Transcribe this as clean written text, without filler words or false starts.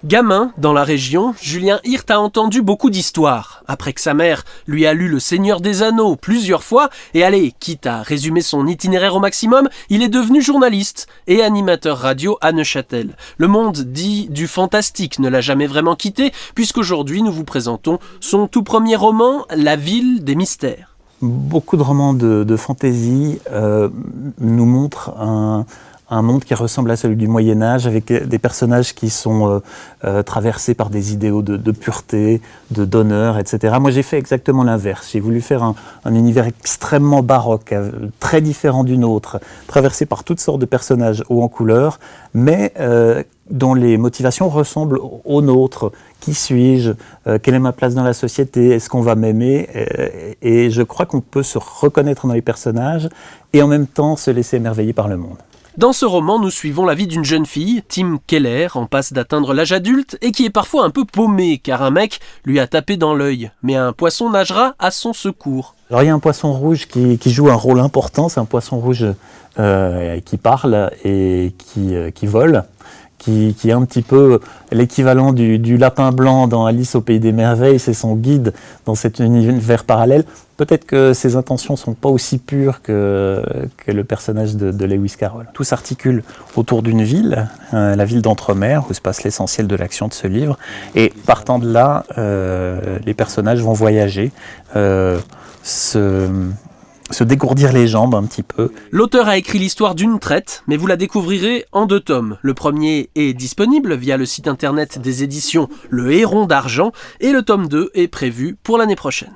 Gamin, dans la région, Julien Hirt a entendu beaucoup d'histoires. Après que sa mère lui a lu Le Seigneur des Anneaux plusieurs fois, et allez, quitte à résumer son itinéraire au maximum, il est devenu journaliste et animateur radio à Neuchâtel. Le monde dit du fantastique ne l'a jamais vraiment quitté, puisqu'aujourd'hui nous vous présentons son tout premier roman, La Ville des Mystères. Beaucoup de romans de fantaisie nous montrent un monde qui ressemble à celui du Moyen-Âge, avec des personnages qui sont traversés par des idéaux de pureté, d'honneur, etc. Moi, j'ai fait exactement l'inverse. J'ai voulu faire un univers extrêmement baroque, très différent du nôtre, traversé par toutes sortes de personnages hauts en couleur, mais dont les motivations ressemblent aux nôtres. Qui suis-je? Quelle est ma place dans la société? Est-ce qu'on va m'aimer? Et je crois qu'on peut se reconnaître dans les personnages et en même temps se laisser émerveiller par le monde. Dans ce roman, nous suivons la vie d'une jeune fille, Tim Keller, en passe d'atteindre l'âge adulte et qui est parfois un peu paumée car un mec lui a tapé dans l'œil. Mais un poisson nagera à son secours. Alors il y a un poisson rouge qui joue un rôle important, c'est un poisson rouge qui parle et qui vole. Qui est un petit peu l'équivalent du lapin blanc dans Alice au Pays des Merveilles, c'est son guide dans cet univers parallèle. Peut-être que ses intentions ne sont pas aussi pures que le personnage de Lewis Carroll. Tout s'articule autour d'une ville, la ville d'Entremer, où se passe l'essentiel de l'action de ce livre. Et partant de là, les personnages vont voyager, se dégourdir les jambes un petit peu. L'auteur a écrit l'histoire d'une traite, mais vous la découvrirez en 2 tomes. Le premier est disponible via le site internet des éditions Le Héron d'Argent et le tome 2 est prévu pour l'année prochaine.